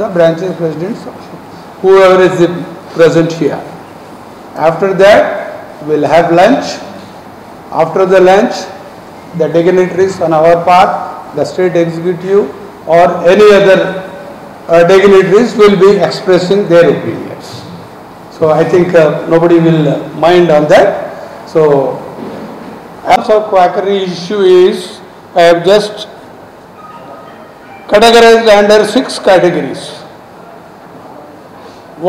the branches presidents, whoever is present here. After that, we'll have lunch. After the lunch, the dignitaries on our part, the state executive or any other dignitaries will be expressing their opinions. So I think nobody will mind on that. So also quackery issue is, I have just categorized under 6 categories.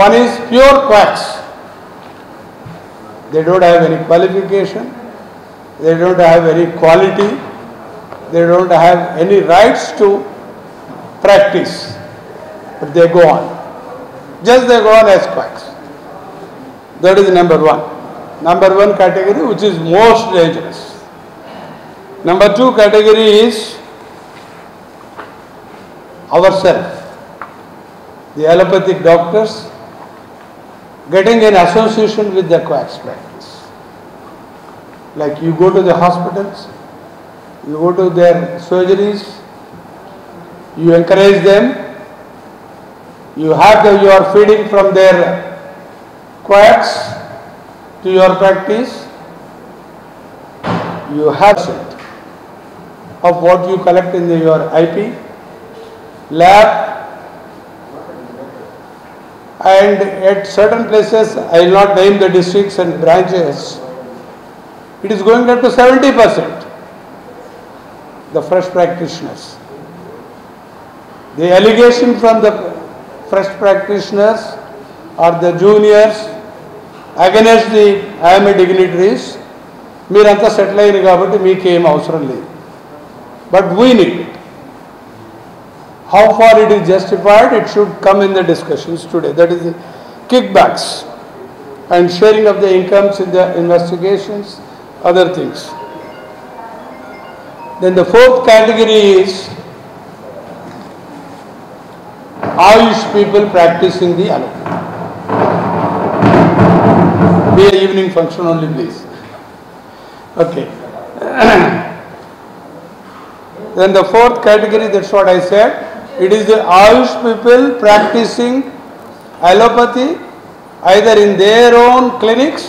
One is pure quacks. They don't have any qualification, they don't have any quality, they don't have any rights to practice, but they go on. Just they go on as quacks. That is number one. Number one category, which is most dangerous. Number two category is ourselves, the allopathic doctors, getting in association with the quacks practice. Like you go to the hospitals, you go to their surgeries, you encourage them, you are feeding from their quacks to your practice, you have of what you collect in your IP, lab, and at certain places, I will not name the districts and branches, it is going up to 70%, the fresh practitioners. The allegation from the fresh practitioners or the juniors against the IMA dignitaries, మీరంతా settle అయ్యారు కాబట్టి మీకేం అవసరం లేదు. But we need it. How far it is justified, it should come in the discussions today. That is the kickbacks and sharing of the incomes in the investigations, other things. Then the fourth category is Ayush people practicing the allopathy. Be an evening function only, please. Okay. Then the fourth category, that's what I said. It is the Ayush people practicing allopathy either in their own clinics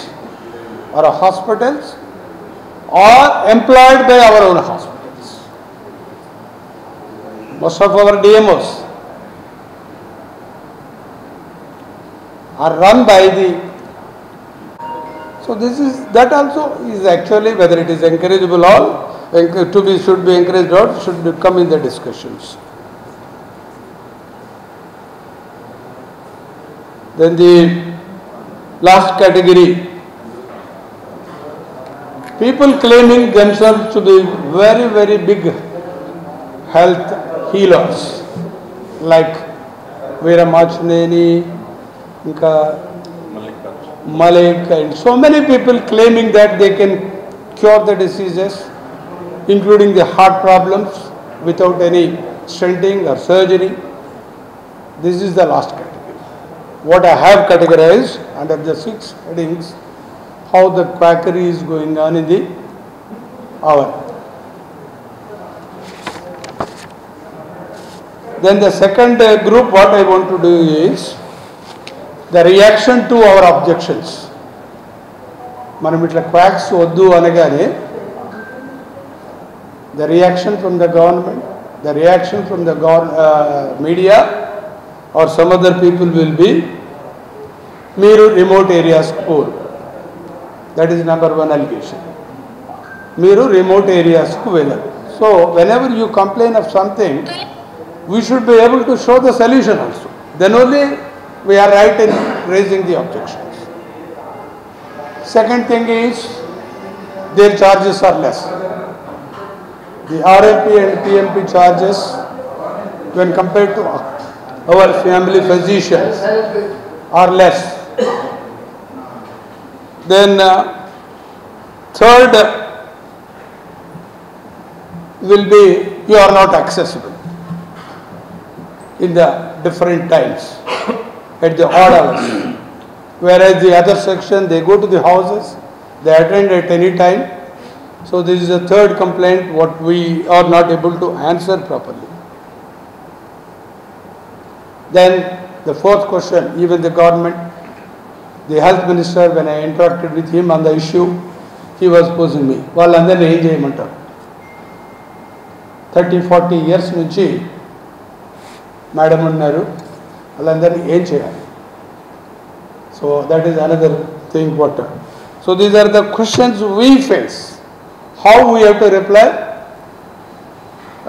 or hospitals or employed by our own hospitals. Most of our DMOs are run by the, so this is, that also is actually whether it is encourageable or should be encouraged or should come in the discussions. Then the last category, people claiming themselves to be very, very big health healers like Veeramachineni, Malik, and so many people claiming that they can cure the diseases, including the heart problems without any stenting or surgery. This is the last category. What I have categorized under the 6 headings, how the quackery is going on in the hour. Then the second group, what I want to do is the reaction to our objections. మనం ఇట్లా quacks వద్దు అనగానే the reaction from the government, the reaction from the media or some other people will be, మీరు remote areas poor. That is number one allegation. మీరు remote areas ku వెళ్ళరు. So whenever you complain of something, we should be able to show the solution also. Then only we are right in raising the objections. Second thing is, their charges are less. The RMP and PMP charges, when compared to our family physicians, are less. Then third will be, you are not accessible in the different times, at the odd hours. Whereas the other section, they go to the houses, they attend at any time. So this is the third complaint, what we are not able to answer properly. Then the fourth question, even the government, the health minister, when I interacted with him on the issue, he was posing me. వాళ్ళందరినీ ఏం చేయమంటారు? 30-40 years నుంచి madam ఉన్నారు, వాళ్ళందరినీ ఏం చేయాలి? So that is another thing what. So these are the questions we face. How we have to reply?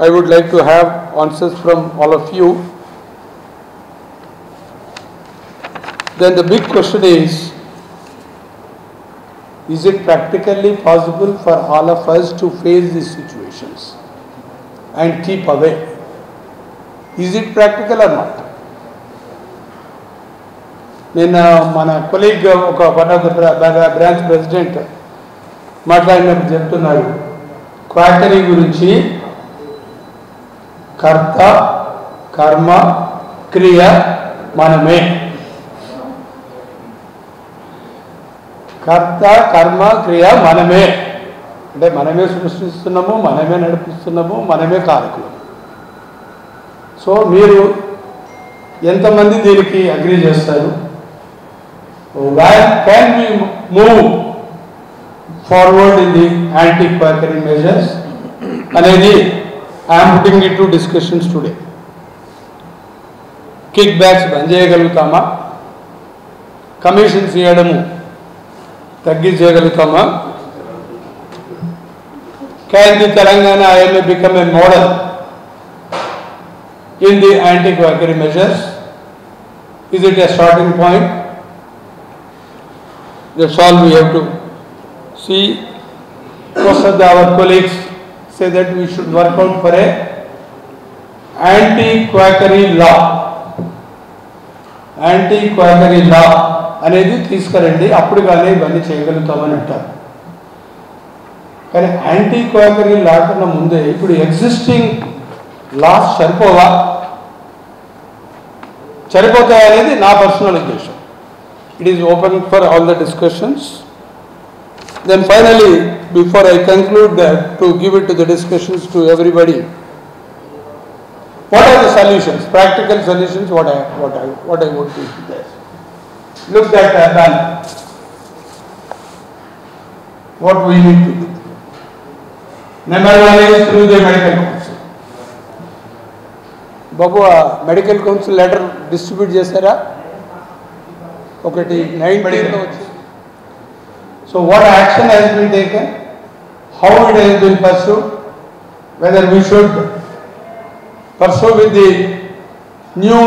I would like to have answers from all of you. Then the big question is it practically possible for all of us to face these situations and keep away? Is it practical or not? నేను మన colleague one of the branch president మాట్లాడినప్పుడు చెప్తున్నారు, quackery గురించి కర్త కర్మ క్రియ మనమే. కర్త కర్మ క్రియ మనమే అంటే మనమే సృష్టిస్తున్నాము, మనమే నడిపిస్తున్నాము, మనమే కారకులు. సో మీరు ఎంతమంది దీనికి అగ్రీ చేస్తారు? Where can we move forward in the anti-quackery measures? అనేది I am putting it to discussions today. Kickbacks బంద్ చేయగలుగుతామా? కమిషన్స్ ఇవ్వడము తగ్గించగలుగుతామా? Can the Telangana IMA become a model in the anti-quackery measures? Is it a starting point? That's all we have to see. Most of our colleagues say that we should work out for a anti-quackery law. Anti-quackery law అనేది తీసుకురండి, అప్పుడు కానీ ఇవన్నీ చేయగలుగుతామని అంటారు. కానీ anti quackery లా కన్నా ముందే ఇప్పుడు ఎగ్జిస్టింగ్ లాస్ సరిపోతాయనేది నా పర్సనల్ ఉద్దేశం. It is open for all the discussions. Then finally, before I conclude that, to give it to the discussions to everybody, what are the solutions, practical solutions? What I want to do there. Look at that. What we need to do. Number one is through the medical council. Babu, medical council letter distribute చేశారా? ఒకటి 19 వచ్చింది. So what action has been taken? How it has been pursued? Whether we should pursue with the new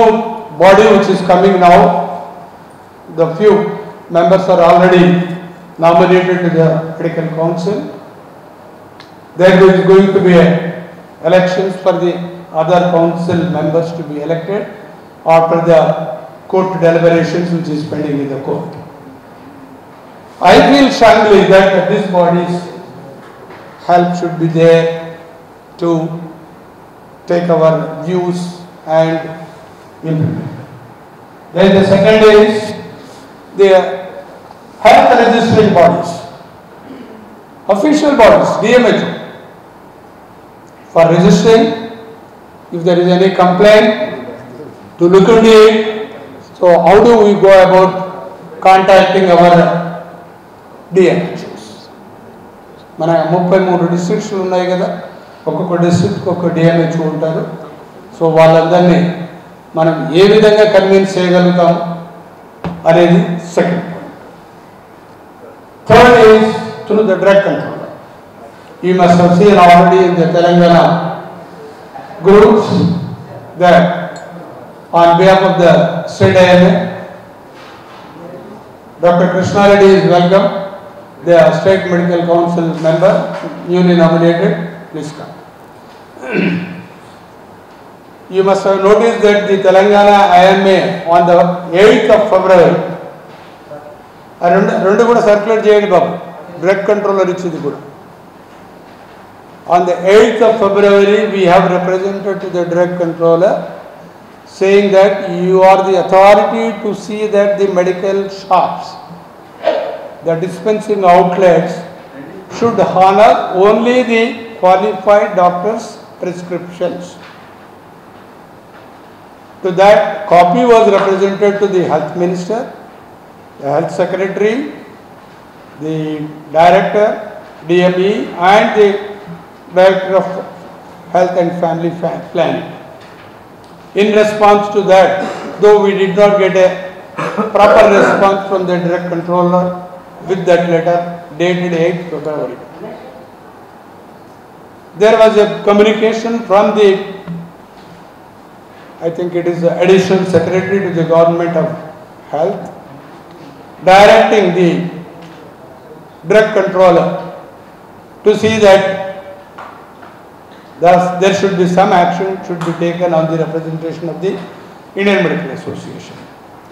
body which is coming now. The few members are already nominated to the medical council. There is going to be elections for the other council members to be elected after the court deliberations which is pending in the court. I feel strongly that this body's help should be there to take our views and implement. Then the second is the health registering bodies, official bodies, DMHO, for registering if there is any complaint, to look into it. So how do we go about contacting our DMHOs? మన 33 డిస్ట్రిక్ట్స్లు ఉన్నాయి కదా, ఒక్కొక్క డిస్ట్రిక్ట్కి ఒక్కొక్క DMHO ఉంటారు. So వాళ్ళందరినీ మనం ఏ విధంగా convince చేయగలుగుతాం అనేది second point. Third is through the drug control. You must have seen already in the Telangana groups that on behalf of the state IMA, Dr. Krishna Reddy is welcome. The State Medical Council member, newly nominated, please come. You must have noticed that the Telangana IMA on the 8th of February, రెండు కూడా circulate చేయండి బాబు, drug controller ఇచ్చింది కూడా. On the 8th of February, we have represented to the drug controller saying that you are the authority to see that the medical shops, the dispensing outlets should honor only the qualified doctor's prescriptions. To that, copy was represented to the Health Minister, the Health Secretary, the Director, DME, and the Director of Health and Family Planning. In response to that, though we did not get a proper response from the Drug Controller with that letter dated 8th February. There was a communication from the, I think it is the Additional Secretary to the Government of Health, directing the Drug Controller to see that thus there should be some action should be taken on the representation of the Indian Medical Association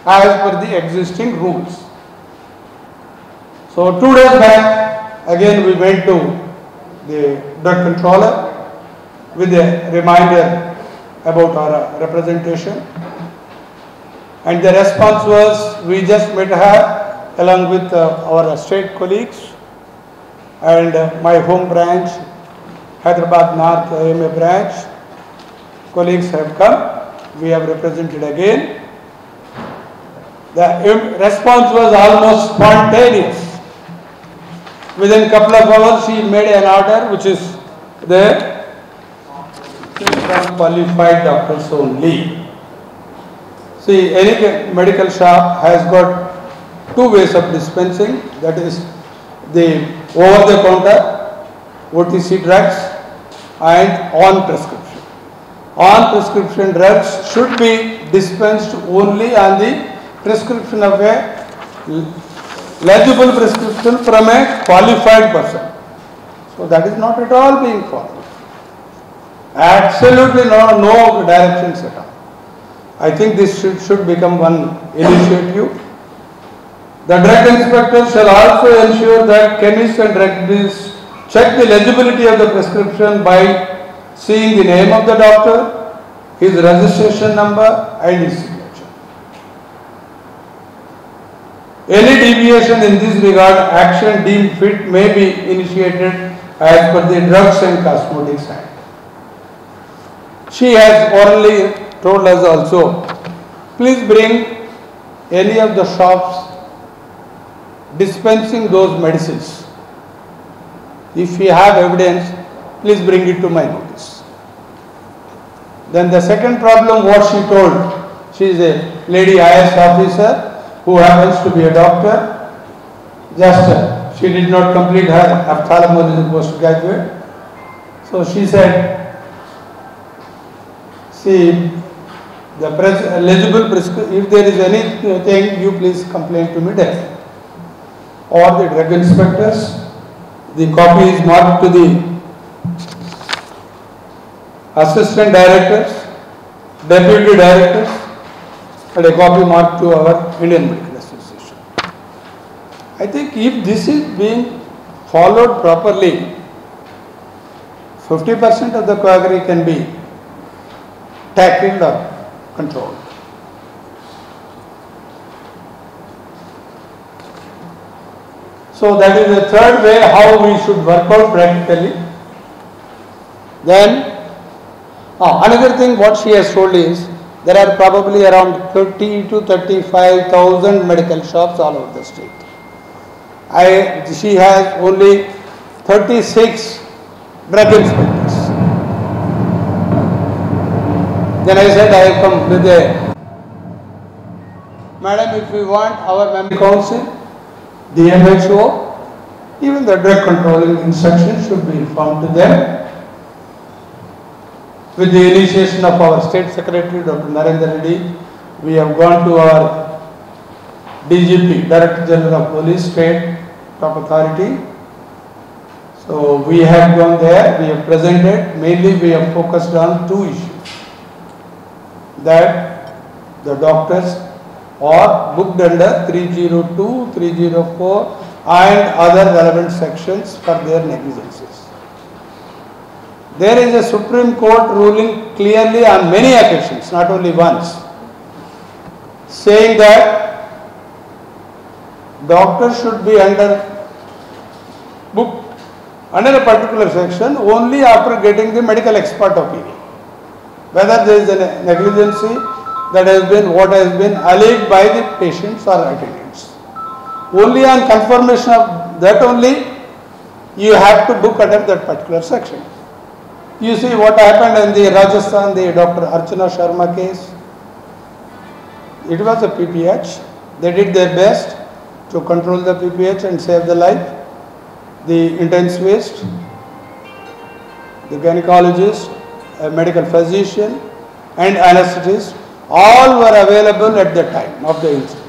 as per the existing rules. So 2 days back, again we went to the Drug Controller with a reminder about our representation, and the response was, we just met her along with our state colleagues and my home branch, Hyderabad North AMA branch, colleagues have come, we have represented again. The response was almost spontaneous. Within a couple of hours, she made an order which is there from qualified doctors only. See, any medical shop has got 2 ways of dispensing, that is the over-the-counter OTC drugs and on prescription. On prescription drugs should be dispensed only on the prescription of a legible prescription from a qualified person. So that is not at all being followed. Absolutely no directions at all. I think this should become one initiative. The drug inspector shall also ensure that chemists and drug dealers check the legibility of the prescription by seeing the name of the doctor, his registration number and his signature. Any deviation in this regard, action deemed fit may be initiated as per the Drugs and Cosmetics Act. She has orally told us also, please bring any of the shops dispensing those medicines. If you have evidence, please bring it to my notice. Then the second problem, what she told, she is a lady IS officer who happens to be a doctor. Just she did not complete her ophthalmology postgraduate. So she said, see, the legible prescription, if there is anything, you please complain to me directly. Or the drug inspectors, the copy is marked to the assistant directors, deputy directors, and a copy marked to our Indian Medical Association. I think if this is being followed properly, 50% of the quackery can be tackled or controlled. So that is the third way how we should work out practically. Then another thing what she has told is, there are probably around 30 to 35,000 medical shops all over the state. She has only 36 drug inspectors. Then I said, I have come with a, madam, if we want our member council, the MHO, even the drug controlling instructions should be informed to them. With the initiation of our State Secretary, Dr. Narendra Reddy, we have gone to our DGP, Director General of Police, State Top Authority. So we have gone there, we have presented, mainly we have focused on 2 issues. That the doctors are booked under 302, 304 and other relevant sections for their negligences. There is a Supreme Court ruling clearly on many occasions, not only once, saying that doctors should be booked under a particular section only after getting the medical expert opinion. Whether there is a negligency, that has been what has been alleged by the patients or attendants. Only on confirmation of that only you have to book under that particular section. You see what happened in the Rajasthan, the Dr. Archana Sharma case. It was a PPH. They did their best to control the PPH and save the life. The intensivist, the gynecologist, a medical physician and anesthetist, all were available at the time of the incident,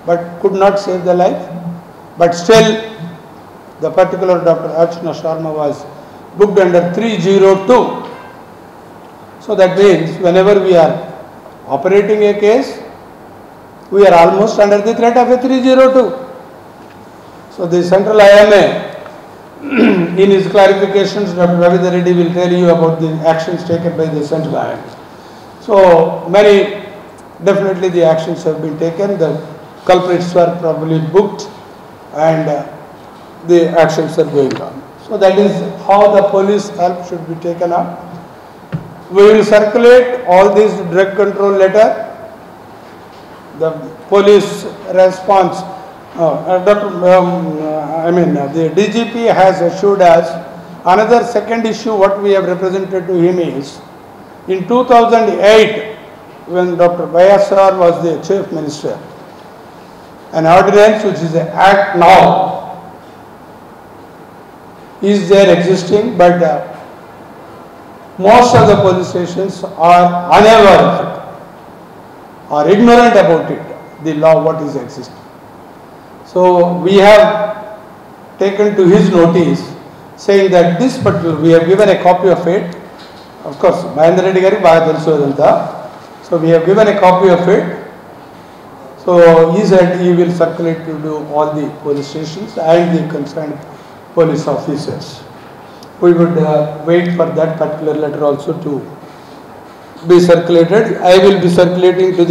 but could not save the life. But still, the particular Dr. Archana Sharma was booked under 302. So that means whenever we are operating a case, we are almost under the threat of a 302. So the central IMA, in his clarifications, Dr. Ravindra Reddy will tell you about the actions taken by the central IMA. So definitely the actions have been taken. The culprits were probably booked and the actions are going on. So that is how the police help should be taken up. We will circulate all these drug control letter. The police response, the DGP has assured us another second issue. What we have represented to him is, in 2008, when Dr. Bayasar was the chief minister, an ordinance which is an act now is there existing, but most of the police stations are unaware of it, are ignorant about it, the law what is existing. So we have taken to his notice saying that this particular, we have given a copy of it. Of course, Mahendra Reddy Gari baga telusu adanta. So we have given a copy of it. So he said he will circulate to all the police stations and the concerned police officers. We would wait for that particular letter also to be circulated. I will be circulating to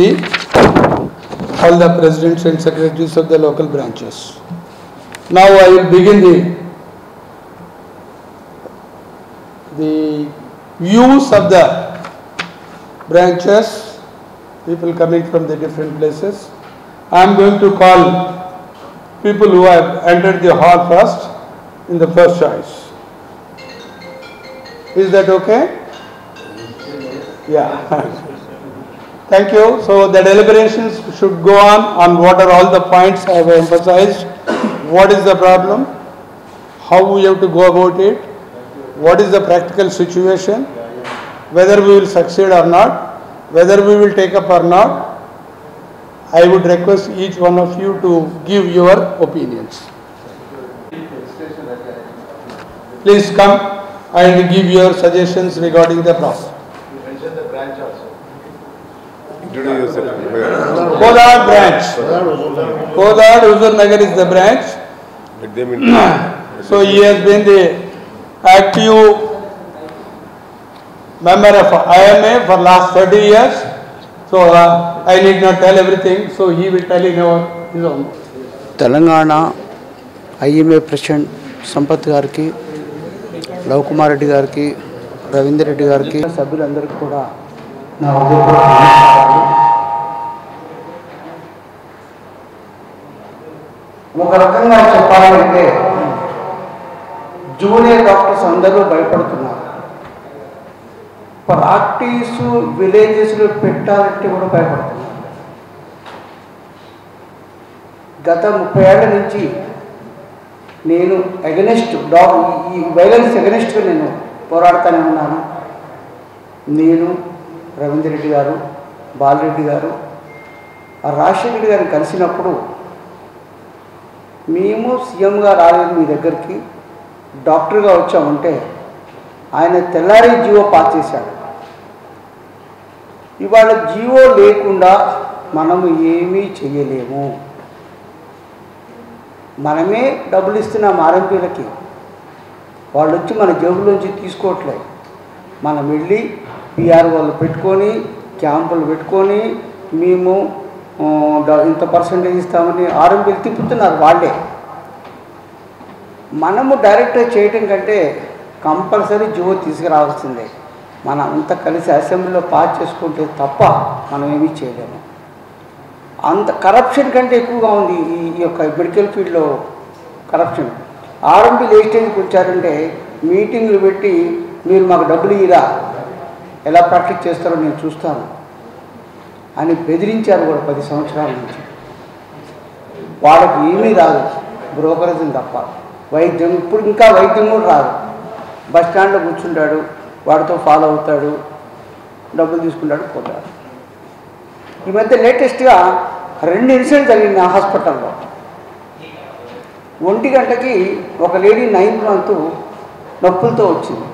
all the presidents and secretaries of the local branches. Now I will begin the views of the branches, people coming from the different places. I am going to call people who have entered the hall first in the first choice. Is that okay? Yeah. Thank you. So the deliberations should go on what are all the points I have emphasized. What is the problem? How we have to go about it? What is the practical situation? Whether we will succeed or not? Whether we will take up or not? I would request each one of you to give your opinions. Please come and give your suggestions regarding the process. You mentioned the branch also. Kodad branch. Kodad Huzur Nagar is the branch. So he has been the active member of IMA for last 30 years. So I need not tell everything. So he will tell in his own. Telangana IMA President Sampath Garki, Lav Kumar Reddy Garki, Ravindra Reddy Garki, సభ్యులందరికీ కూడా నా హృదయపూర్వక నమస్కారాలు. ఒక రకంగా చెప్పాలంటే junior doctors అందరూ భయపడుతున్నారు. ప్రాక్టీసు విలేజెస్లో పెట్టాలంటే కూడా భయపడుతున్నారు. గత 30 ఏళ్ల నుంచి నేను అగెనిస్ట్ ఈ వైలెన్స్ అగెనిస్ట్గా నేను పోరాడుతూనే ఉన్నాను. నేను రవీంద్ర రెడ్డి గారు, బాలరెడ్డి గారు, రాజశేఖర రెడ్డి గారిని కలిసినప్పుడు మేము సీఎంగా రాలేదు మీ దగ్గరికి, డాక్టర్గా వచ్చామంటే ఆయన తెల్లారి జీవో పాస్ చేశాడు. ఇవాళ జీవో లేకుండా మనము ఏమీ చేయలేము. మనమే డబ్బులు ఇస్తున్నాం ఆర్ఎంపీలకి, వాళ్ళు వచ్చి మన జేబులోంచి తీసుకోవట్లేదు. మనం వెళ్ళి పిఆర్ వాళ్ళు పెట్టుకొని క్యాంపులు పెట్టుకొని మేము ఇంత పర్సెంటేజ్ ఇస్తామని ఆర్ఎంపీలు తిప్పుతున్నారు వాళ్ళే. మనము డైరెక్ట్గా చేయటం కంటే కంపల్సరీ జీవో తీసుకురావాల్సిందే. మనం అంతా కలిసి అసెంబ్లీలో పాస్ చేసుకుంటే తప్ప మనం ఏమీ చేయలేము. అంత కరప్షన్ కంటే ఎక్కువగా ఉంది ఈ యొక్క మెడికల్ ఫీల్డ్లో కరప్షన్. ఆర్ఎంపీలు ఏ స్టేజ్కి వచ్చారంటే మీటింగ్లు పెట్టి మీరు మాకు డబ్బులు ఇరా, ఎలా ప్రాక్టీస్ చేస్తారో నేను చూస్తాను అని బెదిరించారు కూడా 10 సంవత్సరాల నుంచి. వాళ్ళకి ఏమీ రాదు, బ్రోకరేజం తప్ప. వైద్యం ఇప్పుడు ఇంకా వైద్యం కూడా రాదు. బస్ స్టాండ్లో కూర్చుంటాడు, వాడితో ఫాలో అవుతాడు, డబ్బులు తీసుకుంటాడు, పోతాడు. ఈ మధ్య లేటెస్ట్గా 2 ఇన్సిడెంట్ జరిగింది ఆ హాస్పిటల్లో. 1 గంటకి ఒక లేడీ 9th మంత్ నొప్పులతో వచ్చింది.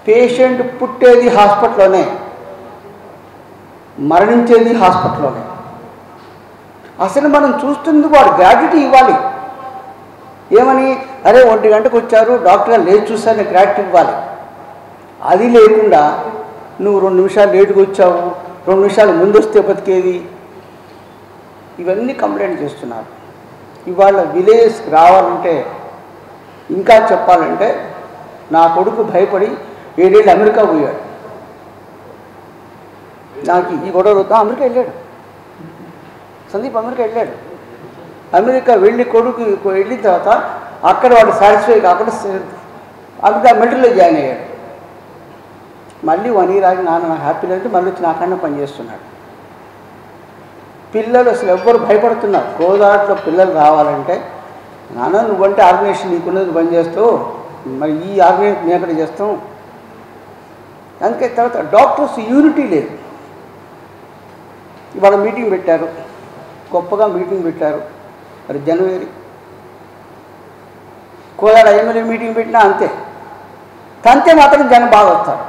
పేషెంట్ పుట్టేది హాస్పిటల్లోనే, మరణించేది హాస్పిటల్లోనే. అసలు మనం చూస్తుంది వాడు గ్రాట్యుటీ ఇవ్వాలి. ఏమని, అరే 1 గంటకు వచ్చారు డాక్టర్ గారు లేచి చూస్తారని గ్రాట్యుటీ ఇవ్వాలి. అది లేకుండా నువ్వు 2 నిమిషాలు లేటుగా వచ్చావు, 2 నిమిషాలు ముందు వస్తే బతికేది, ఇవన్నీ కంప్లైంట్ చేస్తున్నారు. ఇవాళ విలేజ్కి రావాలంటే, ఇంకా చెప్పాలంటే, నా కొడుకు భయపడి 7 ఏళ్ళు అమెరికా పోయాడు. నాకు ఈ గొడవలతో అమెరికా వెళ్ళాడు. సందీప్ అమెరికా వెళ్ళాడు. అమెరికా వెళ్ళి కొడుకు వెళ్ళిన తర్వాత అక్కడ వాడు సాటిస్ఫై కాకుండా అమెరికా మిలిటరీలో జాయిన్ అయ్యాడు. మళ్ళీ 1 ఇయర్ ఆగి నాన్న నాకు హ్యాపీ అంటే మళ్ళీ వచ్చి నాకన్నా పనిచేస్తున్నాడు. పిల్లలు అసలు ఎవ్వరు భయపడుతున్నారు. గోదావరిలో పిల్లలు రావాలంటే, నాన్న నువ్వంటే ఆర్గనైజేషన్ నీకున్నది పని చేస్తావు, మరి ఈ ఆర్గనైజేషన్ మేము ఎక్కడ చేస్తాం. అందుకే తర్వాత డాక్టర్స్ యూనిటీ లేదు. ఇవాళ మీటింగ్ పెట్టారు, గొప్పగా మీటింగ్ పెట్టారు. మరి జనవరి కోదాడ ఎమ్మెల్యే మీటింగ్ పెట్టినా అంతే, తంతే మాత్రం జనం బాగా వస్తారు.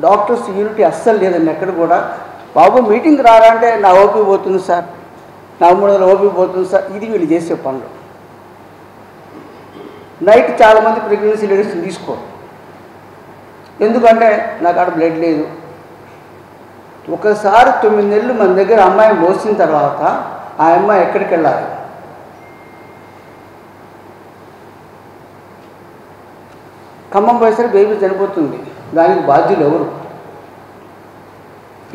డాక్టర్స్ యూనిటీ అస్సలు లేదండి ఎక్కడ కూడా. బాబు మీటింగ్ రారా అంటే నా ఓపీ పోతుంది సార్, నా 300 ఓపీ పోతుంది సార్, ఇది వీళ్ళు చేసే పనులు. నైట్ చాలామంది ప్రెగ్నెన్సీ లేడీస్ తీసుకోరు. ఎందుకంటే నాకు అక్కడ బ్లడ్ లేదు. ఒకసారి 9 నెలలు మన దగ్గర అమ్మాయిని మోసిన తర్వాత ఆ అమ్మాయి ఎక్కడికి వెళ్ళాలి? ఖమ్మం పోయేసరికి బేబీ చనిపోతుంది. దానికి బాధ్యులు ఎవరు?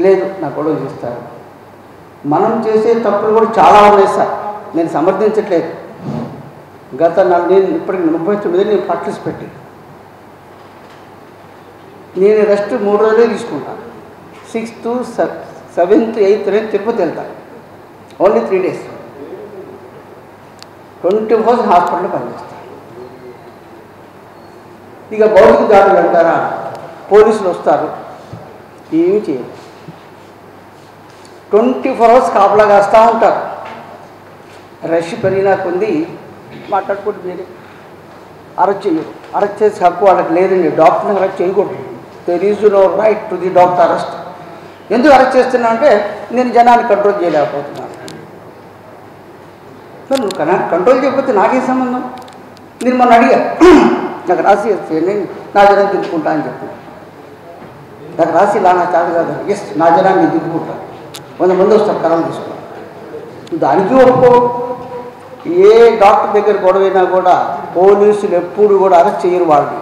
లేదు, నా గొడవ చేస్తారు. మనం చేసే తప్పులు కూడా చాలా ఉన్నాయి సార్, నేను సమర్థించట్లేదు. నేను ఇప్పటికి 39 నేను ప్రాక్టీస్ పెట్టి, నేను రెస్ట్ 3 రోజులే తీసుకుంటాను. 6th, 7th, 8th నేను తిరుపతి వెళ్తాను. Only 3 days. 24 హాస్పిటల్లో పనిచేస్తాను. ఇక భౌతిక దాడులు అంటారా, పోలీసులు వస్తారు, ఏమీ చేయరు. 24 hours కాపలా కాస్తూ ఉంటారు. రష్ పెరిగినా కొంది మాట్లాడుకుంటూ వేరే అరెస్ట్ చేయరు. అరెస్ట్ చేసే హక్కు వాళ్ళకి లేదండి. డాక్టర్ని అరెస్ట్ చేయకూడదు. There is no right to the doctor arrest. ఎందుకు అరెస్ట్ చేస్తున్నా అంటే, నేను జనాన్ని కంట్రోల్ చేయలేకపోతున్నాను. మరి నువ్వు కంట్రోల్ చేయకపోతే నాకేం సంబంధం? నేను మొన్న అడిగా, నాకు రాసి నేను నా జనాన్ని దిద్దుకుంటా అని చెప్పి. నాకు రాసి ఇలా నా చాలు కాదు. ఎస్, నా జనాన్ని నేను దిద్దుకుంటాను. 100 మంది వస్తారు, కలం తీసుకున్నాను. దానికి ఒప్పుకో. ఏ డాక్టర్ దగ్గర గొడవైనా కూడా పోలీసులు ఎప్పుడు కూడా అరెస్ట్ చేయరు వాళ్ళని.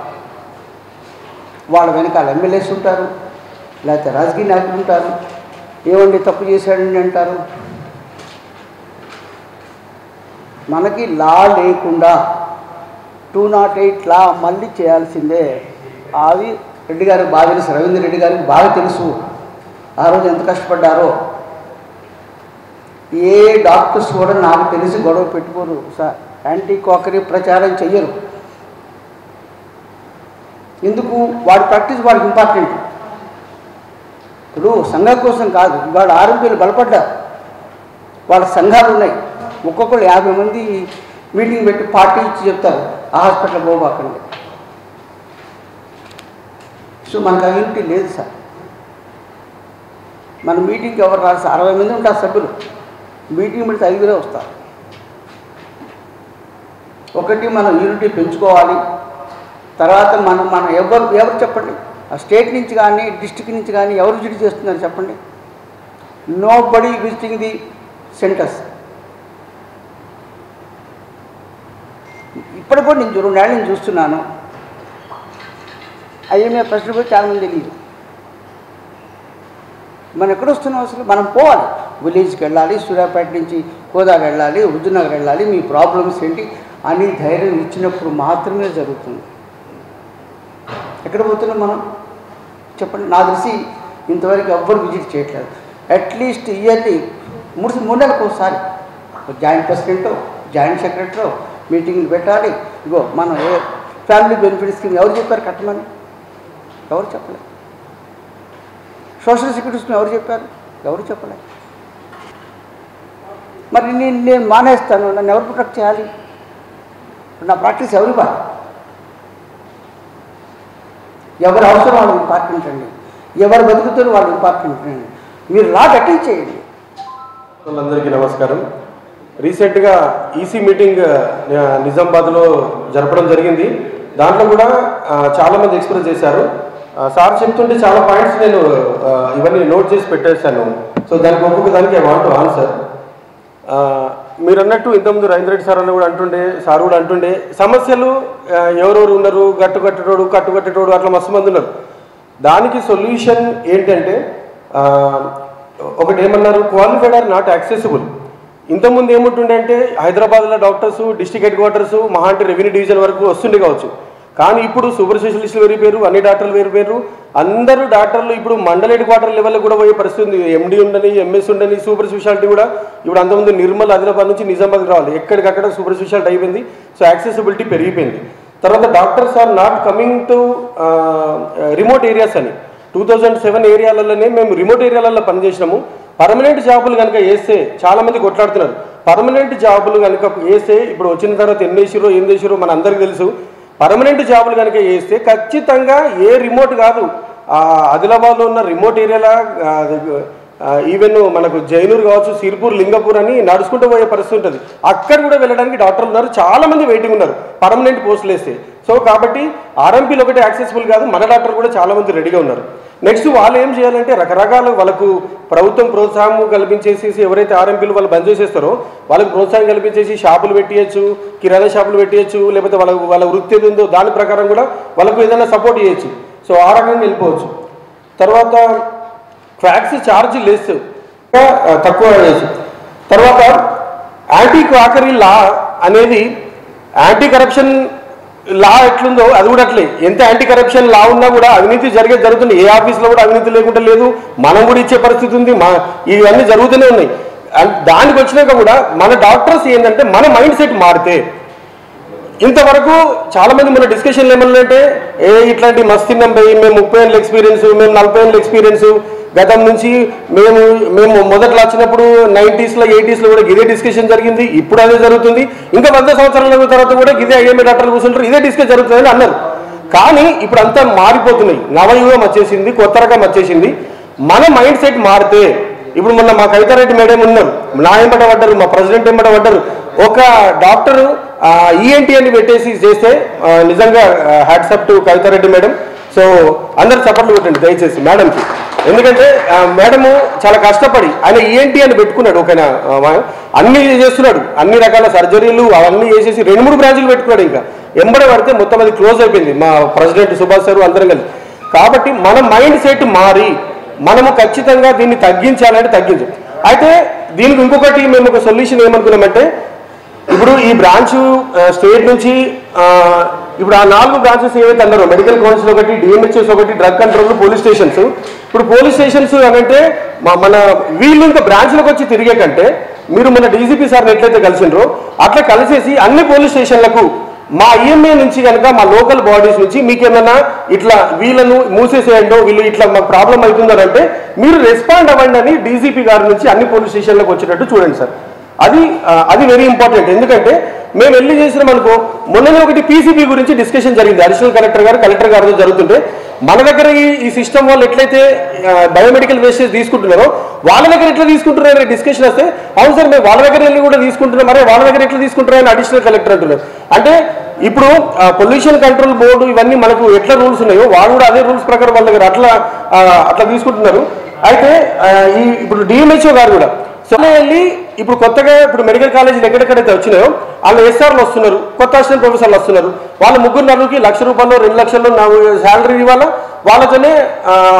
వాళ్ళ వెనకాల ఎమ్మెల్యేస్ ఉంటారు, లేకపోతే రాజకీయ నాయకులు ఉంటారు. ఏమండి తప్పు చేశాడండి అంటారు. మనకి లా లేకుండా 208 లా మళ్ళీ చేయాల్సిందే. అది రెడ్డి గారికి బాగా తెలుసు, రవీంద్ర రెడ్డి గారికి బాగా తెలుసు ఆ రోజు ఎంత కష్టపడ్డారో. ఏ డాక్టర్స్ కూడా నాకు తెలిసి గొడవ పెట్టుకోరు సార్, యాంటీ కాకరీ ప్రచారం చెయ్యరు. ఎందుకు? వాడి ప్రాక్టీస్ వాడికి ఇంపార్టెంట్. ఇప్పుడు సంఘం కోసం కాదు, వాడు ఆర్ఎంపీలు బలపడ్డారు, వాళ్ళ సంఘాలు ఉన్నాయి. ఒక్కొక్కరు 50 మంది మీటింగ్ పెట్టి పార్టీ ఇచ్చి చెప్తారు, ఆ హాస్పిటల్ పోబాకండి. సో మనకు యూనిటీ లేదు సార్. మన మీటింగ్కి ఎవరు రాదు సార్. 60 మంది ఉంటారు సభ్యులు. మీటింగ్ పెడితే 5 వస్తారు. ఒకటి మనం యూనిటీ పెంచుకోవాలి. తర్వాత మనం ఎవరు చెప్పండి, ఆ స్టేట్ నుంచి కానీ డిస్ట్రిక్ట్ నుంచి కానీ ఎవరు విజిట్ చేస్తున్నారు చెప్పండి? Nobody visiting the centres. ఇప్పటికి కూడా నేను 2 ఏళ్ళ నుంచి చూస్తున్నాను. అయ్యే మీద ప్రశ్నలు కూడా చాలామంది తెలియదు. మనం ఎక్కడ వస్తున్నాం అసలు? మనం పోవాలి, విలేజ్కి వెళ్ళాలి, సూర్యాపేట నుంచి కోదాడ వెళ్ళాలి, హుజూర్నగర్ వెళ్ళాలి, మీ ప్రాబ్లమ్స్ ఏంటి అని ధైర్యం ఇచ్చినప్పుడు మాత్రమే జరుగుతుంది. ఎక్కడ పోతున్నాం మనం చెప్పండి? నాకు తెలిసి ఇంతవరకు ఎవ్వరు విజిట్ చేయట్లేదు. అట్లీస్ట్ ఇయర్లీ 3 నెలలకు ఒకసారి జాయింట్ ప్రెసిడెంటో జాయింట్ సెక్రటరీ మీటింగ్లు పెట్టాలి. ఇగో మనం ఫ్యామిలీ బెనిఫిట్ స్కీమ్ ఎవరు చెప్పారు కట్టమని? ఎవరు చెప్పలేదు. సోషల్ సెక్యూరిటీ స్కీమ్ ఎవరు చెప్పారు? ఎవరు చెప్పలేదు. మరి నేను మానేస్తాను, నన్ను ఎవరు ప్రొటెక్ట్ చేయాలి? నా ప్రాక్టీస్ ఎవరు ఇవ్వాలి? ఎవరు అవసరం వాళ్ళు ఇంపార్టెంట్ అండి, ఎవరు బతుకుతారు వాళ్ళు ఇంపార్టెంట్ అండి. మీరు లా అటెండ్ చేయండి. అందరికీ నమస్కారం. రీసెంట్గా ఈసీ మీటింగ్ నిజామాబాద్లో జరపడం జరిగింది. దాంట్లో కూడా చాలామంది ఎక్స్ప్రెస్ చేశారు. సార్ చెప్తుంటే చాలా పాయింట్స్ నేను ఇవన్నీ నోట్ చేసి పెట్టేశాను. సో దానికి ఒక్కొక్క దానికి ఐ వాంట్ టు ఆన్సర్. మీరు అన్నట్టు ఇంతకుముందు రవీంద్ర రెడ్డి సార్ అని కూడా అంటుండే, సార్ కూడా అంటుండే, సమస్యలు ఎవరెవరు ఉన్నారు, కట్టుకట్టేటోడు అట్లా మస్తు మంది ఉన్నారు. దానికి సొల్యూషన్ ఏంటంటే ఒకటి ఏమన్నారు, క్వాలిఫైడ్ ఆర్ నాట్ యాక్సెసిబుల్. ఇంతకుముందు ఏముంటుండే అంటే హైదరాబాద్లో డాక్టర్స్ డిస్ట్రిక్ట్ హెడ్ క్వార్టర్స్ మహా అంటే రెవెన్యూ డివిజన్ వరకు వస్తుండే కావచ్చు. కానీ ఇప్పుడు సూపర్ స్పెషలిస్టులు వేరు, అన్ని డాక్టర్లు వేరు, అందరూ డాక్టర్లు ఇప్పుడు మండల హెడ్ క్వార్టర్ లెవెల్లో కూడా పోయే పరిస్థితి ఉంది. ఎండి ఉండని, ఎంఎస్ ఉండని, సూపర్ స్పెషాలిటీ కూడా ఇప్పుడు అంతకుముందు నిర్మల్ ఆదిలాబాద్ నుంచి నిజామాబాద్కి రావాలి, ఎక్కడికక్కడ సూపర్ స్పెషాలిటీ అయిపోయింది. సో యాక్సెసిబిలిటీ పెరిగిపోయింది. తర్వాత doctors are not coming to remote areas అని 2007 ఏరియాలలోనే మేము రిమోట్ ఏరియాలలో పనిచేసినాము. పర్మనెంట్ జాబులు కనుక వేస్తే చాలామంది కొట్లాడుతున్నారు. పర్మనెంట్ జాబులు కనుక వేస్తే ఇప్పుడు వచ్చిన తర్వాత ఏం చేసిరో మన అందరికీ తెలుసు. పర్మనెంట్ జాబులు కనుక వేస్తే ఖచ్చితంగా ఏ రిమోట్ కాదు, ఆదిలాబాద్లో ఉన్న రిమోట్ ఏరియాలా ఈవెన్ మనకు జైనూరు కావచ్చు, సిర్పూర్, లింగపూర్ అని నడుచుకుంటూ పోయే పరిస్థితి ఉంటుంది. అక్కడ కూడా వెళ్ళడానికి డాక్టర్లు ఉన్నారు, చాలామంది వెయిటింగ్ ఉన్నారు పర్మనెంట్ పోస్టులు వేస్తే. సో కాబట్టి ఆర్ఎంపీలు ఒకటి యాక్సెసిబుల్ కాదు, మన డాక్టర్లు కూడా చాలామంది రెడీగా ఉన్నారు. నెక్స్ట్ వాళ్ళు ఏం చేయాలంటే రకరకాల వాళ్ళకు ప్రభుత్వం ప్రోత్సాహం కల్పించేసి ఎవరైతే ఆర్ఎంపీలు వాళ్ళు బంద్ చేసేస్తారో వాళ్ళకు ప్రోత్సాహం కల్పించేసి షాపులు పెట్టియచ్చు, కిరాణా షాపులు పెట్టియచ్చు, లేకపోతే వాళ్ళ వృత్తి ఏది ఉందో దాని ప్రకారం కూడా వాళ్ళకు ఏదైనా సపోర్ట్ చేయొచ్చు. సో ఆ రకంగా వెళ్ళిపోవచ్చు. తర్వాత ఫ్యాక్స్ ఛార్జ్ లెస్, తక్కువ చేసి. తర్వాత యాంటీ క్వాకరీ లా అనేది యాంటీ కరప్షన్ లా ఎట్లుందో అది కూడా అట్లే. ఎంత యాంటీ కరప్షన్ లా ఉన్నా కూడా అవినీతి జరుగుతుంది. ఏ ఆఫీస్లో కూడా అవినీతి లేకుండా లేదు, మనం కూడా ఇచ్చే పరిస్థితి ఉంది. ఇవన్నీ జరుగుతూనే ఉన్నాయి. దానికి వచ్చినాక కూడా మన డాక్టర్స్ ఏంటంటే మన మైండ్ సెట్ మారితే, ఇంతవరకు చాలామంది మన డిస్కషన్లు ఏమన్నారంటే ఇట్లాంటి మస్తు తిన్నాం పోయి మేము 30 ఏళ్ళ ఎక్స్పీరియన్స్, మేము 40 ఏళ్ళ ఎక్స్పీరియన్స్, గతం నుంచి మేము మొదట్లో వచ్చినప్పుడు 90s, 80s కూడా ఇదే డిస్కషన్ జరిగింది, ఇప్పుడు అదే జరుగుతుంది, ఇంకా 100 సంవత్సరాల తర్వాత కూడా ఇదే ఐఎంఏ డాక్టర్లు కూర్చుంటారు, ఇదే డిస్కస్ జరుగుతుందని అన్నారు. కానీ ఇప్పుడు అంతా మారిపోతున్నాయి, నవయుగం వచ్చేసింది, కొత్త రకం వచ్చేసింది. మన మైండ్ సెట్ మారితే, ఇప్పుడు మొన్న మా కవితారెడ్డి మేడం ఉన్నారు, నా ఎంబట పడ్డారు, మా ప్రెసిడెంట్ ఎంబట పడ్డారు. ఒక డాక్టరు ఈఎన్టీ అని పెట్టేసి చేస్తే నిజంగా hats off to Kavitha Reddy madam. So అందరు చప్పట్లు పెట్టండి దయచేసి మేడంకి. ఎందుకంటే మేడము చాలా కష్టపడి ఆయన ఈఎన్టీ అని పెట్టుకున్నాడు. ఒక అన్ని చేస్తున్నాడు, అన్ని రకాల సర్జరీలు అవన్నీ చేసేసి 2-3 బ్రాంచ్లు పెట్టుకున్నాడు. ఇంకా ఎంబడే పడితే మొత్తం అది క్లోజ్ అయిపోయింది, మా ప్రెసిడెంట్ సుభాష్ గారు అందరం కలిసి. కాబట్టి మన మైండ్ సెట్ మారి మనము ఖచ్చితంగా దీన్ని తగ్గించాలంటే తగ్గించు. అయితే దీనికి ఇంకొకటి మేము ఒక సొల్యూషన్ ఏమనుకున్నామంటే, ఇప్పుడు ఈ బ్రాంచ్ స్టేట్ నుంచి ఇప్పుడు ఆ 4 బ్రాంచెస్ ఏవైతే అన్నారో, మెడికల్ కౌన్సిల్ ఒకటి, డిఎంహెచ్ఎస్ ఒకటి, డ్రగ్ కంట్రోల్, పోలీస్ స్టేషన్స్. ఇప్పుడు పోలీస్ స్టేషన్స్ అంటే మన వీళ్ళు ఇంకా బ్రాంచ్లకు వచ్చి తిరిగే కంటే మీరు మన డీజీపీ సార్ని ఎట్లయితే కలిసినరో అట్లా కలిసేసి అన్ని పోలీస్ స్టేషన్లకు మా ఈఎంఏ నుంచి కనుక మా లోకల్ బాడీస్ నుంచి మీకేమన్నా ఇట్లా వీళ్ళను మూసేసేయండో, వీళ్ళు ఇట్లా మాకు ప్రాబ్లం అవుతుందనంటే మీరు రెస్పాండ్ అవ్వండి అని డీజీపీ గారి నుంచి అన్ని పోలీస్ స్టేషన్లకు వచ్చేటట్టు చూడండి సార్. అది వెరీ ఇంపార్టెంట్. ఎందుకంటే మేము వెళ్ళి చేసినాం అనుకో, మొన్ననే ఒకటి పీసీబీ గురించి డిస్కషన్ జరిగింది, అడిషనల్ కలెక్టర్ గారితో జరుగుతుంటే మన దగ్గర ఈ సిస్టమ్ వాళ్ళు ఎట్లయితే బయోమెడికల్ వేస్టేజ్ తీసుకుంటున్నారో వాళ్ళ దగ్గర ఎట్లా తీసుకుంటున్నారని డిస్కషన్ వస్తే, అవును సార్ మేము వాళ్ళ దగ్గర వెళ్ళి కూడా తీసుకుంటున్నాం, మరే వాళ్ళ దగ్గర ఎట్లా తీసుకుంటున్నారని అడిషనల్ కలెక్టర్ అంటున్నారు. అంటే ఇప్పుడు పొల్యూషన్ కంట్రోల్ బోర్డు ఇవన్నీ మనకు ఎట్లా రూల్స్ ఉన్నాయో వాళ్ళు కూడా అదే రూల్స్ ప్రకారం వాళ్ళ దగ్గర అట్లా తీసుకుంటున్నారు. అయితే ఇప్పుడు డిఎంహెచ్ఓ గారు కూడా సో వెళ్ళి ఇప్పుడు కొత్తగా ఇప్పుడు మెడికల్ కాలేజీలు ఎక్కడెక్కడైతే వచ్చినాయో వాళ్ళు ఎస్ఆర్లు వస్తున్నారు, కొత్త అసిస్టెంట్ ప్రొఫెసర్లు వస్తున్నారు. వాళ్ళ ముగ్గురు నలుగురికి ₹1,00,000 2,00,000 శాలరీ ఇవ్వాలా, వాళ్ళతోనే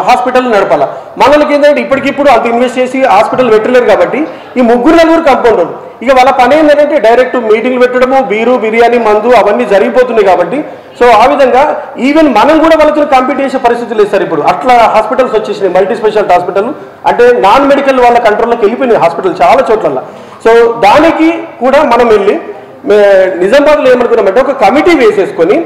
హాస్పిటల్ నడపాలా. మనకి ఏంటంటే ఇప్పటికిప్పుడు అంత ఇన్వెస్ట్ చేసి హాస్పిటల్ పెట్టలేరు కాబట్టి ఈ ముగ్గురు నలుగురు కంపౌండర్లు ఇక వాళ్ళ పని ఏంటంటే డైరెక్ట్ మీటింగ్లు పెట్టడము, బిర్యానీ, మందు అవన్నీ జరిగిపోతున్నాయి కాబట్టి సో ఆ విధంగా ఈవెన్ మనం కూడా వాళ్ళతో కాంపీట్ చేసే పరిస్థితులు ఇస్తారు. ఇప్పుడు అట్లా హాస్పిటల్స్ వచ్చేసినాయి, మల్టీ స్పెషాలిటీ హాస్పిటల్, అంటే నాన్ మెడికల్ వాళ్ళ కంట్రోల్లోకి వెళ్ళిపోయినాయి హాస్పిటల్ చాలా చోట్ల. సో దానికి కూడా మనం వెళ్ళి నిజామాబాద్లో ఏమనుకున్నామంటే ఒక కమిటీ వేసేసుకొని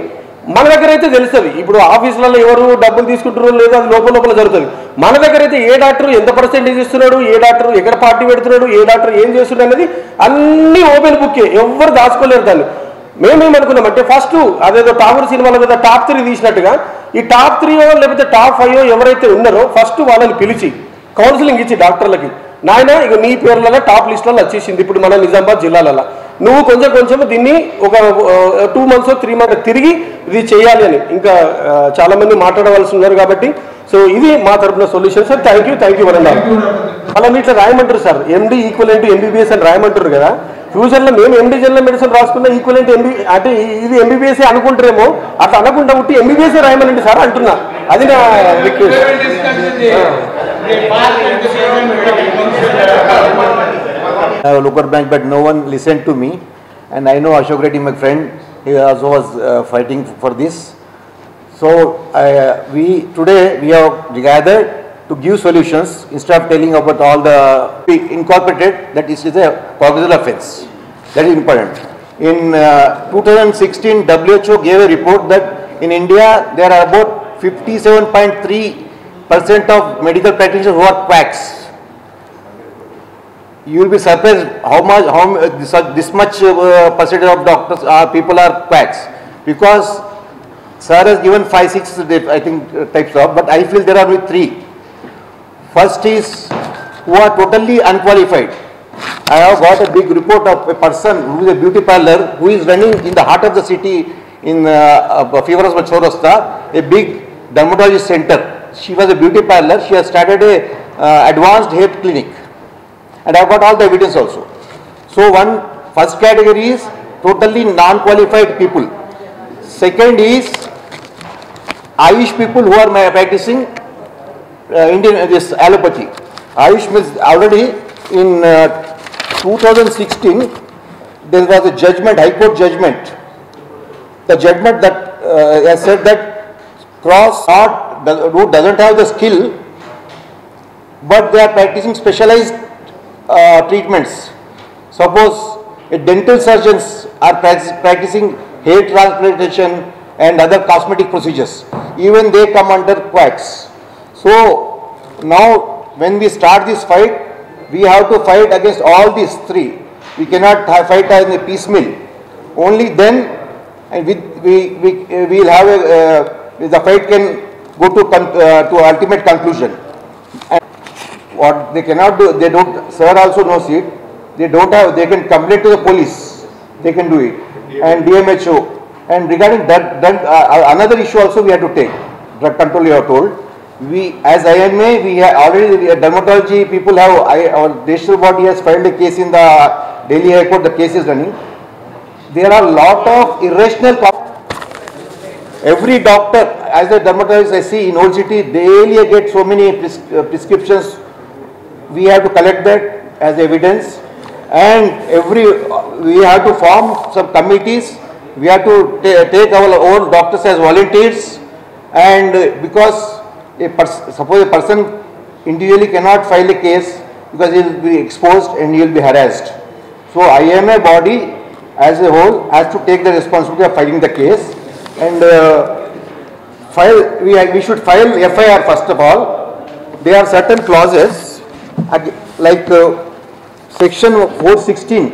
మన దగ్గర అయితే తెలుస్తుంది. ఇప్పుడు ఆఫీసులలో ఎవరు డబ్బులు తీసుకుంటారో లేదో అది లోపల జరుగుతుంది. మన దగ్గర అయితే ఏ డాక్టర్ ఎంత పర్సెంటేజ్ ఇస్తున్నాడు, ఏ డాక్టర్ ఎక్కడ పార్టీ పెడుతున్నాడు, ఏ డాక్టర్ ఏం చేస్తున్నాడు అనేది అన్నీ ఓపెన్ బుక్కే, ఎవరు దాచుకోలేరు దాన్ని. మేమేమనుకున్నామంటే ఫస్ట్ అదేదో టాగూర్ సినిమాలో కదా టాప్ 3 తీసినట్టుగా ఈ టాప్ 3 లేకపోతే టాప్ 5 ఎవరైతే ఉన్నారో ఫస్ట్ వాళ్ళని పిలిచి కౌన్సిలింగ్ ఇచ్చి డాక్టర్లకి, నాయన ఇక నీ పేర్లలో టాప్ లిస్టులలో వచ్చేసింది ఇప్పుడు మన నిజామాబాద్ జిల్లాలలో, నువ్వు కొంచెం దీన్ని ఒక 2 months 3 months తిరిగి ఇది చేయాలి అని ఇంకా చాలామంది మాట్లాడవలసి ఉన్నారు కాబట్టి సో ఇది మా తరఫున సొల్యూషన్ సార్. థ్యాంక్ యూ వరండా. అలా ఇట్లా రాయమంటారు సార్, MD ఈక్వలెంట్ MBBS అని రాయమంటారు కదా. ఫ్యూచర్లో మేము MD జనరల్ మెడిసిన్ రాసుకున్న ఈక్వలెంట్ అంటే ఇది MBBS అనుకుంటారేమో, అట్లా అనకుండా ఉంటే MBBS రాయమనండి సార్ అంటున్నా. అది నా request. I have a local bank, but no one listened to me. And I know Ashok Reddy, my friend, he also was fighting for this. So today we have gathered to give solutions instead of telling about all the incorporated that is a cognizable offence. That is important. In 2016, WHO gave a report that in India there are about 57.3% of medical practitioners who are quacks. You will be surprised how this much percentage of doctors people are quacks, because sir has given 5-6 I think types of, but I feel there are only 3. First is who are totally unqualified. I have got a big report of a person who is a beauty parlor who is running in the heart of the city in Feveras Chaurasta, a big dermatology center. She was a beauty parlor. She has started a advanced hair clinic, and I have got all the evidence also. So first category is totally non-qualified people. Second is Ayush people who are practicing Indian this allopathy. Ayush means already in 2016 there was a judgment, High Court judgment. The judgment that has said that who doesn't have the skill, but they are practicing specialized treatments. Suppose a dental surgeons are practicing hair transplantation and other cosmetic procedures. Even they come under quacks. So now when we start this fight, we have to fight against all these 3. We cannot fight as a piecemeal. Only then we will have the fight can go to ultimate conclusion. And what they cannot do, they don't. Sir also knows it. They can complain to the police. They can do it, and DMHO. And regarding that, another issue also we have to take. Drug control, you have told. We, as IMA, we have already dermatology people have. Our national body has filed a case in the Delhi High Court. The case is running. There are a lot of irrational. Every doctor, as a dermatologist, I see in Old City daily I get so many prescriptions. We have to collect that as evidence, and we have to form some committees. We have to take our own doctors as volunteers, and because suppose a person individually cannot file a case because he will be exposed and he will be harassed. So IMA body as a whole has to take the responsibility of filing the case, and we should file FIR first of all. There are certain clauses like section 416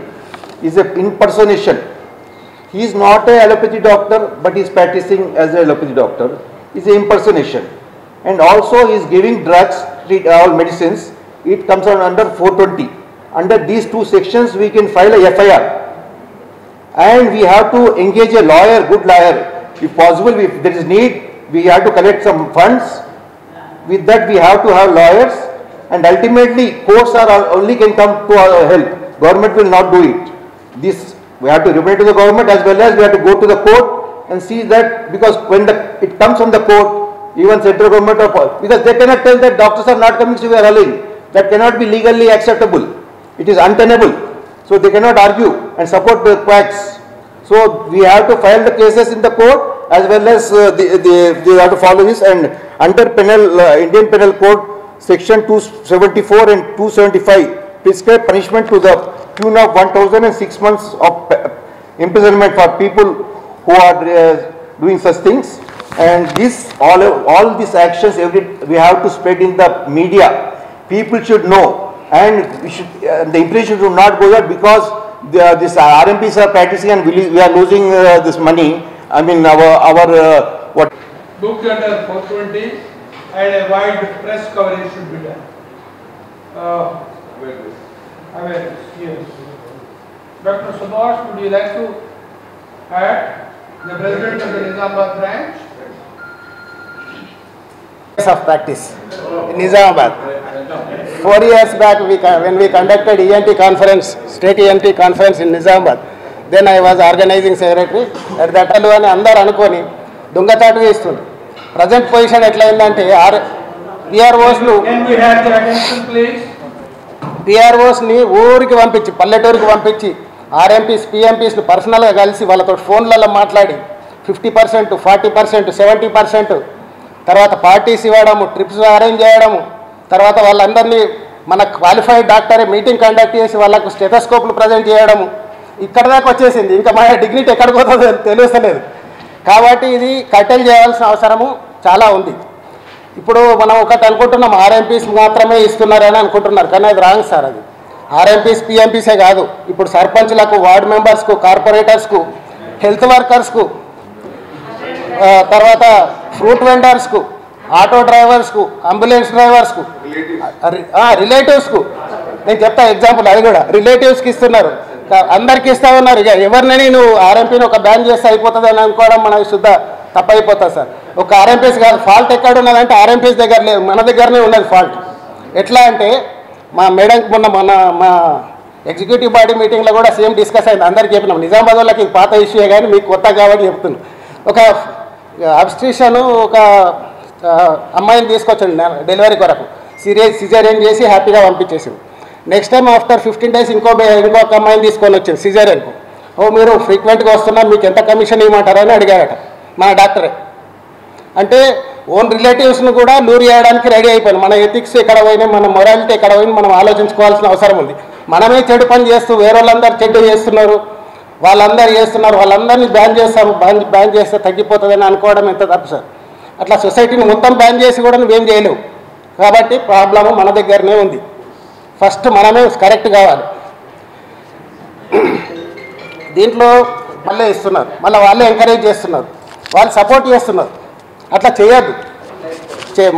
is a impersonation. He is not a allopathy doctor, but he is practicing as an allopathy doctor. It's an impersonation, and also he is giving drugs, all medicines. It comes under 420. Under these 2 sections, we can file a FIR, and we have to engage a lawyer, good lawyer, if possible. If there is need, we have to collect some funds. With that, we have to have lawyers, and ultimately, courts are only can come to our help. government will not do it. This we have to reply to the government as well as we have to go to the court and see that, because when it comes from the court, even central government or because they cannot tell that doctors are not coming, so we are allowing. That cannot be legally acceptable. It is untenable. So they cannot argue and support the quacks. So we have to file the cases in the court as well as they have to follow this, and under penal Indian Penal Code section 274 and 275 prescribe punishment to the tune of 1,000 and 6 months of imprisonment for people who are doing such things. And this all these actions we have to spread in the media. People should know, and we should, the impression should not go there, because this RMPs are practicing and we are losing this money. I mean our what booked under 420 and a wide press coverage should be done. Awareness, yes. Dr. Subhash, would you like to add? The president of the Nizamabad branch. Of practice in Nizamabad. 4 years back, when we conducted ENT conference, state ENT conference in Nizamabad, then I was organizing secretary. At that time, అందరూ అనుకొని దొంగచాటు వేస్తుంది. Present position ఎట్లా అయిందంటే PROs Can we have the attention, please? PROస్ని ఊరికి పంపించి, పల్లెటూరికి పంపించి, RMPs, PMPs పర్సనల్గా కలిసి వాళ్ళతో ఫోన్లలో మాట్లాడి 50%, 40%, 70%, తర్వాత పార్టీస్ ఇవ్వడము, ట్రిప్స్ అరేంజ్ చేయడము, తర్వాత వాళ్ళందరినీ మన క్వాలిఫైడ్ డాక్టరే మీటింగ్ కండక్ట్ చేసి వాళ్ళకు స్టెథోస్కోప్లు ప్రజెంట్ చేయడము, ఇక్కడ దాకా వచ్చేసింది. ఇంకా మన డిగ్నిటీ ఎక్కడికి పోతుందో తెలుస్తలేదు. కాబట్టి ఇది కట్టెలు చేయాల్సిన అవసరము చాలా ఉంది. ఇప్పుడు మనం ఒకటి అనుకుంటున్నాం, RMPs మాత్రమే ఇస్తున్నారని అనుకుంటున్నారు, కానీ అది రాంగ్ సార్. అది RMPs, PMPసే కాదు, ఇప్పుడు సర్పంచ్లకు, వార్డు మెంబర్స్కు, కార్పొరేటర్స్కు, హెల్త్ వర్కర్స్కు, తర్వాత ఫ్రూట్ వెండర్స్కు, ఆటో డ్రైవర్స్కు, అంబులెన్స్ డ్రైవర్స్కు, రిలేటివ్స్కు, నేను చెప్తా ఎగ్జాంపుల్, అది కూడా రిలేటివ్స్కి ఇస్తున్నారు, అందరికీ ఇస్తా ఉన్నారు. ఇక ఎవరినైనా నువ్వు RMPని ఒక బ్యాన్ చేస్తే అయిపోతుంది అని అనుకోవడం మనకి శుద్ధ తప్పైపోతుంది సార్. ఒక RMPs కాదు, ఫాల్ట్ ఎక్కడ ఉన్నదంటే RMPs దగ్గర లేదు, మన దగ్గరనే ఉన్నది ఫాల్ట్. ఎట్లా అంటే మా మేడం మొన్న మా ఎగ్జిక్యూటివ్ బాడీ మీటింగ్లో కూడా సేమ్ డిస్కస్ అయింది. అందరికీ చెప్పినాం, నిజామాబాద్ వాళ్ళకి ఇది పాత ఇష్యూయే కానీ మీకు కొత్త కాబట్టి చెప్తున్నాను. ఒక అబ్స్ట్రిషను ఒక అమ్మాయిని తీసుకొచ్చాడు డెలివరీ కొరకు, సిజేరియన్ చేసి హ్యాపీగా పంపించేసింది. నెక్స్ట్ టైం ఆఫ్టర్ 15 days ఇంకొక అమ్మాయిని తీసుకొని వచ్చింది సిజేరియన్కు. మీరు ఫ్రీక్వెంట్గా వస్తున్నారు, మీకు ఎంత కమిషన్ ఇవ్వమంటారని అడిగారట మన డాక్టరే. అంటే ఓన్ రిలేటివ్స్ను కూడా లూర్ చేయడానికి రెడీ అయిపోయింది. మన ఎథిక్స్ ఎక్కడ పోయినాయి, మన మొరాలిటీ ఎక్కడ పోయింది, మనం ఆలోచించుకోవాల్సిన అవసరం ఉంది. మనమే చెడు పని చేస్తూ వేరే వాళ్ళందరూ చెడు చేస్తున్నారు, వాళ్ళందరూ చేస్తున్నారు, వాళ్ళందరినీ బ్యాన్ చేస్తాము, బ్యాన్ చేస్తే తగ్గిపోతుందని అనుకోవడం ఎంత తప్పు సార్. అట్లా సొసైటీని మొత్తం బ్యాన్ చేసి కూడా నువ్వేం చేయలేవు. కాబట్టి ప్రాబ్లము మన దగ్గరనే ఉంది. ఫస్ట్ మనమే కరెక్ట్ కావాలి. దీంట్లో మళ్ళీ ఇస్తున్నారు, మళ్ళీ వాళ్ళే ఎంకరేజ్ చేస్తున్నారు, వాళ్ళు సపోర్ట్ చేస్తున్నారు. అట్లా చేయొద్దు,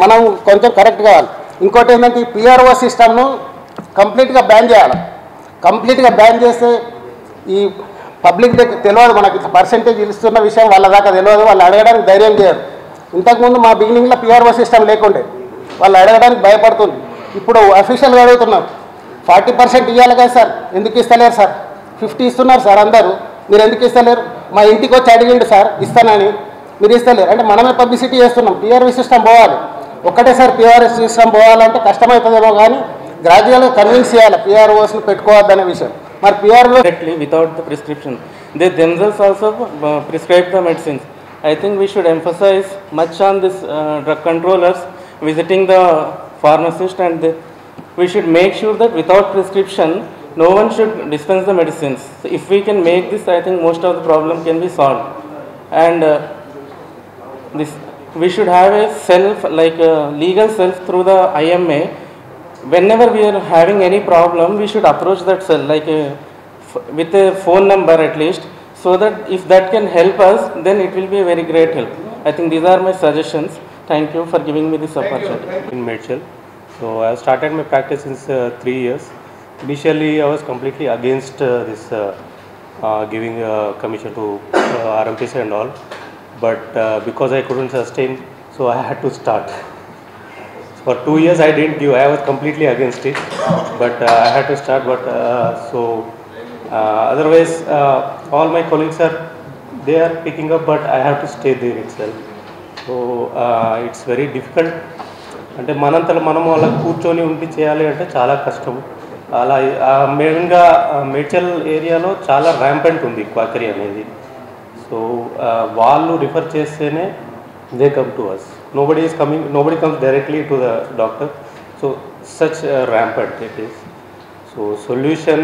మనం కొంచెం కరెక్ట్ కావాలి. ఇంకోటి ఏంటంటే ఈ PRO సిస్టమ్ను కంప్లీట్గా బ్యాన్ చేయాలి. కంప్లీట్గా బ్యాన్ చేస్తే ఈ పబ్లిక్ దగ్గర తెలియదు, మనకి పర్సెంటేజ్ ఇస్తున్న విషయం వాళ్ళ దాకా తెలియదు, వాళ్ళు అడగడానికి ధైర్యం చేయరు. ఇంతకుముందు మా బిగినింగ్లో PRO సిస్టమ్ లేకుండే, వాళ్ళు అడగడానికి భయపడుతుంది. ఇప్పుడు అఫీషియల్గా అడుగుతున్నారు, 40% ఇవ్వాలి కదా సార్, ఎందుకు ఇస్తలేరు సార్? 50 ఇస్తున్నారు సార్ అందరూ, మీరు ఎందుకు ఇస్తలేరు? మా ఇంటికి వచ్చి అడిగిండు సార్ ఇస్తానని, మీరు ఇస్తలేరు. అంటే మనమే పబ్లిసిటీ చేస్తున్నాం. PRO సిస్టమ్ పోవాలి. ఒక్కటేసారి PRO సిస్టమ్ పోవాలంటే కష్టమవుతుందేమో, కానీ గ్రాడ్యువల్గా కన్విన్స్ చేయాలి PROస్ని పెట్టుకోవద్దనే విషయం. మరి PRO directly without the prescription, they themselves also prescribe the medicines. I think we should emphasize much on this drug controllers visiting the pharmacist, and we should make sure that without prescription no one should dispense the medicines. So if we can make this, I think most of the problem can be solved. And this we should have a self, like a legal self through the IMA. Whenever we are having any problem, we should approach that cell like with a phone number at least, so that if that can help us, then it will be a very great help. I think these are my suggestions. Thank you for giving me this opportunity. In Medchal, so I have started my practice since 3 years. Initially, I was completely against this giving commission to RMPs and all, but because I couldn't sustain, so I had to start. So For 2 years I didn't give. I was completely against it, but I had to start. But otherwise, all my colleagues they are picking up, but I have to stay there itself. So it's very difficult. అంటే మనంతలో మనం వాళ్ళకి కూర్చొని ఉండి చేయాలి అంటే చాలా కష్టం. అలా మెయిన్గా మేడ్చల్ ఏరియాలో చాలా ర్యాంపెంట్ ఉంది క్వాకరీ అనేది. సో వాళ్ళు రిఫర్ చేస్తేనే they come to us. Nobody comes directly to the doctor. So such rampant it is. So solution,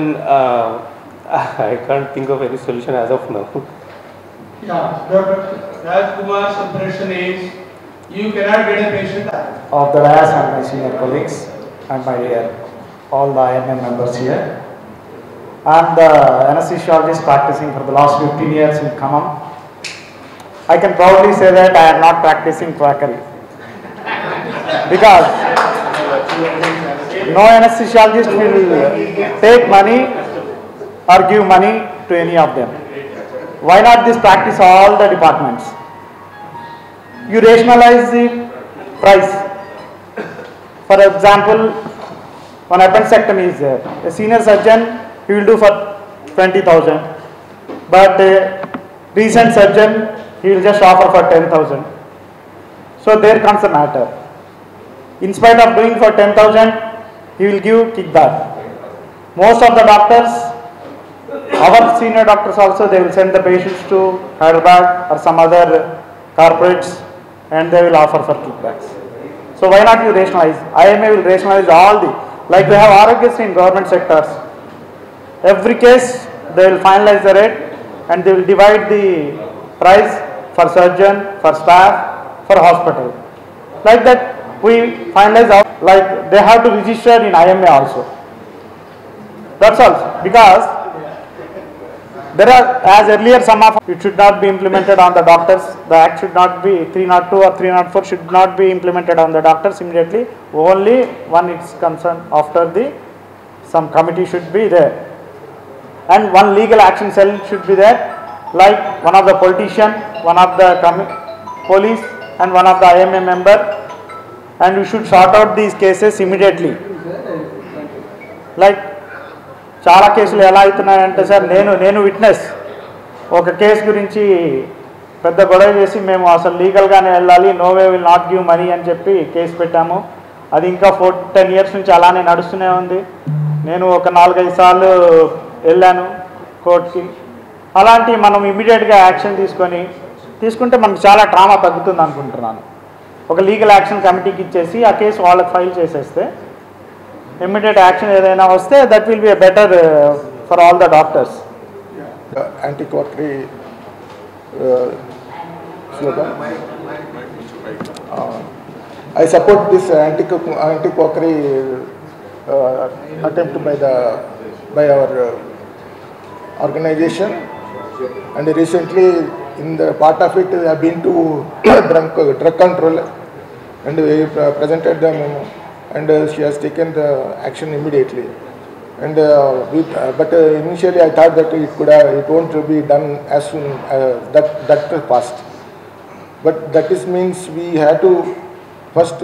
I can't think of any solution as of now. Yeah, Dr. Rajkumar's impression is you cannot get a patient. Of the dais and my senior colleagues and my all the IMM members here. I am the anesthesiologist practicing for the last 15 years in Khammam. I can proudly say that I am not practicing quackery because no anesthesiologist will take money or give money to any of them. Why not this practice all the departments? You rationalize the price. For example, one appendectomy is there. A senior surgeon, he will do for 20,000, but a recent surgeon, he will just offer for 10,000. So there comes the matter. In spite of doing for 10,000, he will give kickback. Most of the doctors, our senior doctors also, they will send the patients to Hyderabad or some other corporates and they will offer for kickbacks. So why not you rationalize? IMA will rationalize all the, like we have Aarogyasri in government sectors. Every case they will finalize the rate and they will divide the price for surgeon, for staff, for hospital. Like that we finalize out, like they have to register in IMA also. That's all. Because there are, as earlier some of it should not be implemented on the doctors. The act should not be 302 or 304 should not be implemented on the doctors immediately. Only when it's concerned after the some committee should be there. And one legal action cell should be there, like one of the politician, one of the police and one of the IMA member, and we should sort out these cases immediately. Like చాలా కేసులు ఎలా అవుతున్నాయంటే సార్, నేను witness ఒక కేసు గురించి పెద్ద గొడవ చేసి మేము అసలు లీగల్గానే వెళ్ళాలి, no way will not give money అని చెప్పి కేసు పెట్టాము. అది ఇంకా 10 years నుంచి అలానే నడుస్తూనే ఉంది. నేను ఒక 4-5 సార్లు వెళ్ళాను కోర్టుకి. అలాంటి మనం ఇమ్మీడియట్గా యాక్షన్ తీసుకుంటే మనకు చాలా ట్రామా తగ్గుతుంది అనుకుంటున్నాను. ఒక లీగల్ యాక్షన్ కమిటీకి ఇచ్చేసి ఆ కేసు వాళ్ళకి ఫైల్ చేసేస్తే immediate action ఏదైనా వస్తే that will be a better for all the doctors. Anti-quackery slogan. I support this anti-quackery attempt by our organization, and recently in the part of it I have been to drug control and we presented them. And she has taken the action immediately. And but initially I thought that it won't be done as soon that fast. But that means we have to first